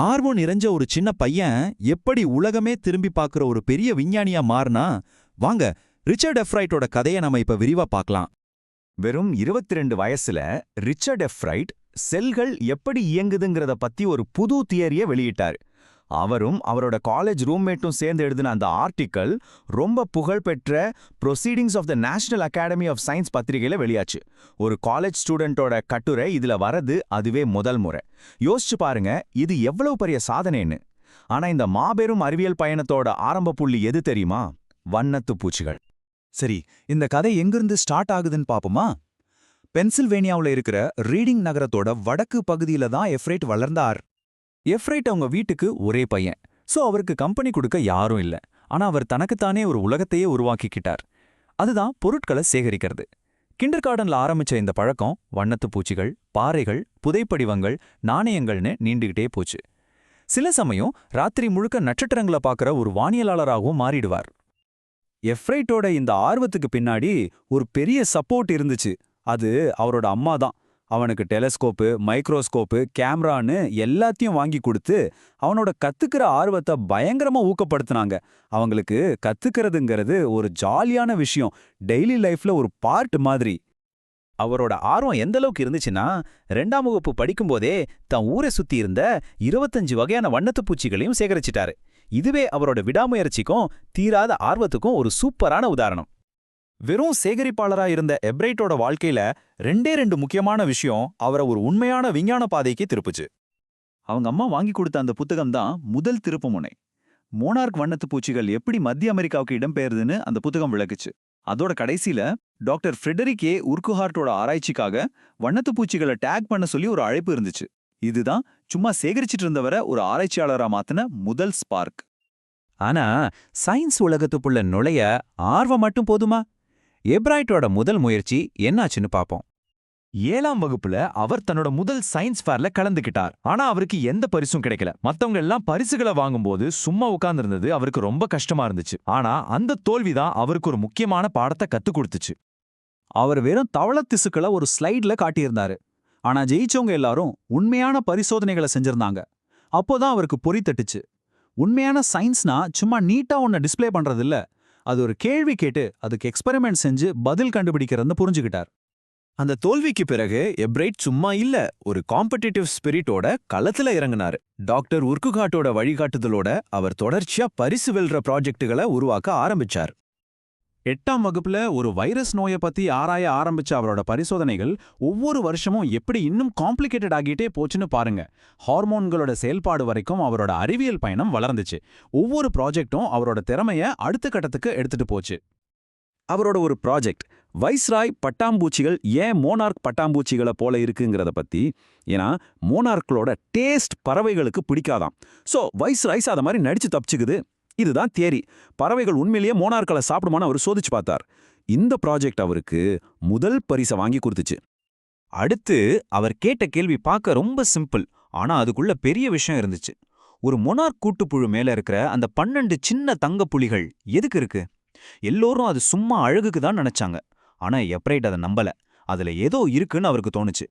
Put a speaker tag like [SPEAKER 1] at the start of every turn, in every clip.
[SPEAKER 1] ஆர்வம் நிறைஞ்ச ஒரு சின்ன பையன் எப்படி உலகமே திரும்பி பார்க்குற ஒரு பெரிய விஞ்ஞானியா மாறினா வாங்க ரிச்சர்ட் எஃப்ரைட்டோட கதையை நம்ம இப்ப விரிவா பார்க்கலாம்.
[SPEAKER 2] வெறும் 22 வயசுல ரிச்சர்ட் எஃப்ரைட் செல்கள் எப்படி இயங்குதுங்கிறத பத்தி ஒரு புது தியரியை வெளியிட்டார். அவரும் அவரோட காலேஜ் ரூம்மேட்டும் சேர்ந்து எழுதின அந்த ஆர்டிக்கல் ரொம்ப புகழ்பெற்ற proceedings of the national academy of science பத்திரிகையில வெளியாச்சு. ஒரு காலேஜ் ஸ்டூடெண்டோட கட்டுரை இதுல வரது அதுவே முதல் முறை. யோசிச்சு பாருங்க, இது எவ்வளவு பெரிய சாதனைன்னு. ஆனா இந்த மாபெரும் அறிவியல் பயணத்தோட ஆரம்ப புள்ளி எது தெரியுமா? வண்ணத்து பூச்சிகள்.
[SPEAKER 3] சரி, இந்த கதை எங்கிருந்து ஸ்டார்ட் ஆகுதுன்னு பாப்போமா? பென்சில்வேனியாவுல இருக்கிற ரீடிங் நகரத்தோட வடக்கு பகுதியில தான் எஃப்ரைட் வளர்ந்தார். எஃப்ரைட் அவங்க வீட்டுக்கு ஒரே பையன், சோ அவருக்கு கம்பெனி கொடுக்க யாரும் இல்ல. ஆனா அவர் தனக்குத்தானே ஒரு உலகத்தையே உருவாக்கிக்கிட்டார். அதுதான் பொருட்களை சேகரிக்கிறது. கிண்டர் கார்டன்ல ஆரம்பிச்ச இந்த பழக்கம் வண்ணத்து பூச்சிகள், பாறைகள், புதைப்படிவங்கள், நாணயங்கள்னு நீண்டுகிட்டே போச்சு. சில சமயம் ராத்திரி முழுக்க நட்சத்திரங்களை பார்க்கற ஒரு வானியலாளராகவும் மாறிடுவார். எஃப்ரைட்டோட இந்த ஆர்வத்துக்கு பின்னாடி ஒரு பெரிய சப்போர்ட் இருந்துச்சு. அது அவரோட அம்மா தான். அவனுக்கு டெலஸ்கோப்பு, மைக்ரோஸ்கோப்பு, கேமரான்னு எல்லாத்தையும் வாங்கி கொடுத்து அவனோட கத்துக்கிற ஆர்வத்தை பயங்கரமா ஊக்கப்படுத்தினாங்க. அவங்களுக்கு கத்துக்கிறதுங்கிறது ஒரு ஜாலியான விஷயம், டெய்லி லைஃப்ல ஒரு பார்ட் மாதிரி.
[SPEAKER 1] அவரோட ஆர்வம் எந்த அளவுக்கு இருந்துச்சுன்னா 2ஆம் வகுப்பு படிக்கும்போதே தன் ஊரை சுத்தி இருந்த 25 வகையான வண்ணத்து பூச்சிகளையும் சேகரிச்சிட்டாரு. இதுவே அவரோட விடாமுயற்சிக்கும் தீராத ஆர்வத்துக்கும் ஒரு சூப்பரான உதாரணம்.
[SPEAKER 3] வெறும் சேகரிப்பாளரா இருந்த எப்ரைட்டோட வாழ்க்கையில ரெண்டு முக்கியமான விஷயம் அவரை ஒரு உண்மையான விஞ்ஞான பாதைக்கு திருப்புச்சு. அவங்க அம்மா வாங்கி கொடுத்த அந்த புத்தகம் தான் முதல் திருப்புமுனை. மோனார்க் வண்ணத்து பூச்சிகள் எப்படி மத்திய அமெரிக்காவுக்கு இடம்பெயர்துன்னு அந்த புத்தகம் விளக்குச்சு. அதோட கடைசியில டாக்டர் ஃப்ரெடரிக் ஏ உர்குஹார்ட்டோட ஆராய்ச்சிக்காக வண்ணத்து பூச்சிகளை டேக் பண்ண சொல்லி ஒரு அழைப்பு இருந்துச்சு. இதுதான் சும்மா சேகரிச்சிட்டு இருந்தவரை ஒரு ஆராய்ச்சியாளரா மாத்தின முதல் ஸ்பார்க்.
[SPEAKER 1] ஆனா சயின்ஸ் உலகத்துக்குள்ள நுழைய ஆர்வம் மட்டும் போதுமா? எப்ரைட்டோட முதல் முயற்சி என்னாச்சுன்னு பாப்போம்.
[SPEAKER 2] 7ஆம் வகுப்புல அவர் தன்னோட முதல் சயின்ஸ் ஃபேர்ல கலந்துக்கிட்டார். ஆனா அவருக்கு எந்த பரிசும் கிடைக்கல. மத்தவங்க எல்லாம் பரிசுகளை வாங்கும்போது சும்மா உட்கார்ந்திருந்தது அவருக்கு ரொம்ப கஷ்டமா இருந்துச்சு. ஆனா அந்த தோல்விதான் அவருக்கு ஒரு முக்கியமான பாடத்தை கத்துக் கொடுத்துச்சு.
[SPEAKER 3] அவர் வெறும் தவளத் திசுக்களை ஒரு ஸ்லைட்ல காட்டியிருந்தாரு. ஆனா ஜெயிச்சவங்க எல்லாரும் உண்மையான பரிசோதனைகளை செஞ்சிருந்தாங்க. அப்போதான் அவருக்கு பொறி தட்டுச்சு. உண்மையான சயின்ஸ்னா சும்மா நீட்டா ஒன்ன டிஸ்ப்ளே பண்றது இல்ல, அது ஒரு கேள்வி கேட்டு அதுக்கு எக்ஸ்பெரிமெண்ட் செஞ்சு பதில் கண்டுபிடிக்கிறதுன்னு புரிஞ்சுக்கிட்டார்.
[SPEAKER 1] அந்த தோல்விக்கு பிறகு எப்ரைட் சும்மா இல்ல, ஒரு காம்படிட்டிவ் ஸ்பிரிட்டோட களத்துல இறங்கினாரு. டாக்டர் உர்குஹார்ட்டோட வழிகாட்டுதலோட அவர் தொடர்ச்சியா பரிசு வெல்ற ப்ராஜெக்டுகளை உருவாக்க ஆரம்பிச்சார்.
[SPEAKER 3] 8ஆம் வகுப்புல ஒரு வைரஸ் நோயை பத்தி ஆராய ஆரம்பிச்ச அவரோட பரிசோதனைகள் ஒவ்வொரு வருஷமும் எப்படி இன்னும் காம்ப்ளிகேட்டட் ஆகிட்டே போச்சுன்னு பாருங்க. ஹார்மோன்களோட செயல்பாடு வரைக்கும் அவரோட அறிவியல் பயணம் வளர்ந்துச்சு. ஒவ்வொரு ப்ராஜெக்டும் அவரோட திறமைய அடுத்த கட்டத்துக்கு எடுத்துட்டு போச்சு.
[SPEAKER 1] அவரோட ஒரு ப்ராஜெக்ட் வைஸ்ராய் பட்டாம்பூச்சிகள் ஏன் மோனார்க் பட்டாம்பூச்சிகளை போல இருக்குங்கிறத பத்தி. ஏன்னா மோனார்க்களோட டேஸ்ட் பறவைகளுக்கு பிடிக்காதாம். சோ வைஸ்ராய்ஸ் அத மாதிரி நடிச்சு தப்பிச்சுக்குது. இதுதான் தியரி. பறவைகள் உண்மையிலேயே மோனார்க்களை சாப்பிடுமான்னு அவர் சோதிச்சு பார்த்தார். இந்த ப்ராஜெக்ட் அவருக்கு முதல் பரிசை வாங்கி கொடுத்துச்சு. அடுத்து அவர் கேட்ட கேள்வி பார்க்க ரொம்ப சிம்பிள், ஆனா அதுக்குள்ள பெரிய விஷயம் இருந்துச்சு. ஒரு மொனார்க் கூட்டுப்புழு மேல இருக்கிற அந்த 12 சின்ன தங்க புலிகள் எதுக்கு இருக்கு? எல்லோரும் அது சும்மா அழகுக்கு தான் நினைச்சாங்க. ஆனா எப்ரைட் அதை நம்பல. அதுல ஏதோ இருக்குன்னு அவருக்கு தோணுச்சு.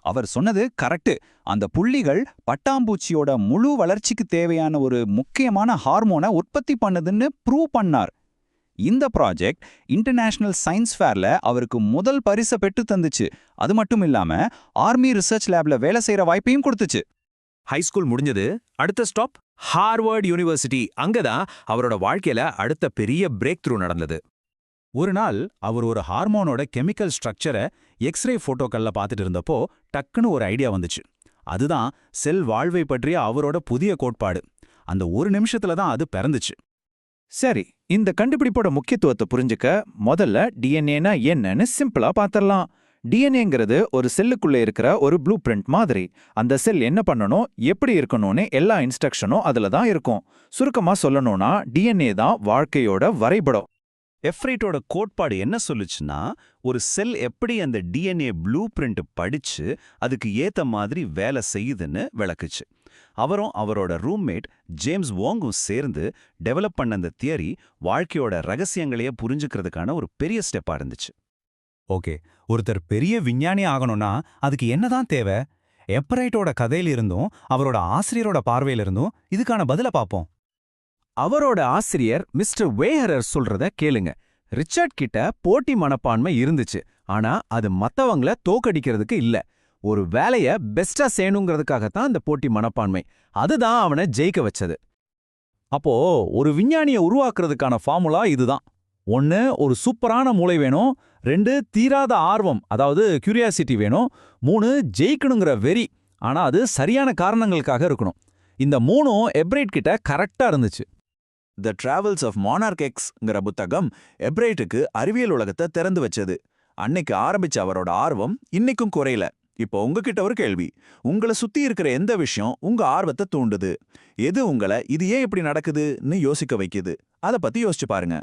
[SPEAKER 3] அவர் சொன்னது கரெக்ட். அந்த புள்ளிகள் பட்டாம்பூச்சியோட முழு வளர்ச்சிக்கு தேவையான ஒரு முக்கியமான ஹார்மோனை உற்பத்தி பண்ணுதுன்னு ப்ரூவ் பண்ணார். இந்த ப்ராஜெக்ட் இன்டர்நேஷனல் சயின்ஸ் ஃபேர்ல அவருக்கு முதல் பரிசை பெற்று தந்துச்சு. அது மட்டும் இல்லாம ஆர்மி ரிசர்ச் லேப்ல வேலை செய்யற வாய்ப்பையும் கொடுத்துச்சு.
[SPEAKER 1] ஹைஸ்கூல் முடிஞ்சது. அடுத்த ஸ்டாப் ஹார்வர்ட் யூனிவர்சிட்டி. அங்கதான் அவரோட வாழ்க்கையில அடுத்த பெரிய பிரேக் த்ரூ நடந்தது.
[SPEAKER 3] ஒரு நாள் அவர் ஒரு ஹார்மோனோட கெமிக்கல் ஸ்ட்ரக்சரை எக்ஸ்ரே போட்டோக்கள்ல பார்த்துட்டு இருந்தப்போ டக்குன்னு ஒரு ஐடியா வந்துச்சு. அதுதான் செல் வாழ்வை பற்றிய அவரோட புதிய கோட்பாடு. அந்த ஒரு நிமிஷத்துல தான் அது பிறந்துச்சு.
[SPEAKER 1] சரி, இந்த கண்டுபிடிப்போட முக்கியத்துவத்தை புரிஞ்சுக்க முதல்ல டிஎன்ஏனா என்னன்னு சிம்பிளா பார்த்திடலாம். டிஎன்ஏங்கிறது ஒரு செல்லுக்குள்ள இருக்கிற ஒரு ப்ளூ பிரிண்ட் மாதிரி. அந்த செல் என்ன பண்ணணும், எப்படி இருக்கணும்னு எல்லா இன்ஸ்ட்ரக்ஷனும் அதுல தான் இருக்கும். சுருக்கமா சொல்லணும்னா டிஎன்ஏ தான் வாழ்க்கையோட வரைபடம். எஃப்ரைட்டோட கோட்பாடு என்ன சொல்லுச்சுன்னா, ஒரு செல் எப்படி அந்த டிஎன்ஏ ப்ளூ பிரிண்ட் படிச்சு அதுக்கு ஏத்த மாதிரி வேலை செய்யுதுன்னு விளக்குச்சு. அவரும் அவரோட ரூம்மேட் ஜேம்ஸ் வாங்கும் சேர்ந்து டெவலப் பண்ண அந்த தியரி வாழ்க்கையோட ரகசியங்களையே புரிஞ்சுக்கிறதுக்கான ஒரு பெரிய ஸ்டெப்பா இருந்துச்சு.
[SPEAKER 3] ஓகே, ஒருத்தர் பெரிய விஞ்ஞானி ஆகணும்னா அதுக்கு என்னதான் தேவை? எப்ரைட்டோட கதையிலிருந்தும் அவரோட ஆசிரியரோட பார்வையிலிருந்தும் இதுக்கான பதில பாப்போம்.
[SPEAKER 2] அவரோட ஆசிரியர் மிஸ்டர் வேஹரர் சொல்றத கேளுங்க. ரிச்சர்ட் கிட்ட போட்டி மனப்பான்மை இருந்துச்சு, ஆனா அது மத்தவங்கள தோக்கடிக்கிறதுக்கு இல்ல. ஒரு வேலைய பெஸ்டா செய்யணுங்கிறதுக்காகத்தான் அந்த போட்டி மனப்பான்மை. அதுதான் அவனை ஜெயிக்க வச்சது.
[SPEAKER 3] அப்போ ஒரு விஞ்ஞானிய உருவாக்குறதுக்கான ஃபார்முலா இதுதான். 1 ஒரு சூப்பரான மூளை வேணும், 2 தீராத ஆர்வம் அதாவது கியூரியாசிட்டி வேணும், 3 ஜெயிக்கணுங்கிற வெறி, ஆனா அது சரியான காரணங்களுக்காக இருக்கணும். இந்த 3ம் எப்ரைட் கிட்ட கரெக்டா இருந்துச்சு.
[SPEAKER 1] த டிராவல்ஸ் ஆஃப் மானார்க் எக்ஸ்ங்கிற புத்தகம் எப்ரைட்டுக்கு அறிவியல் உலகத்தை திறந்து வச்சது. அன்னைக்கு ஆரம்பிச்ச அவரோட ஆர்வம் இன்னைக்கும் குறையல. இப்போ உங்ககிட்ட ஒரு கேள்வி. உங்களை சுத்தி இருக்கிற எந்த விஷயம் உங்க ஆர்வத்தை தூண்டுது? எது உங்களை இது ஏன் இப்படி நடக்குதுன்னு யோசிக்க வைக்குது? அதை பத்தி யோசிச்சு பாருங்க.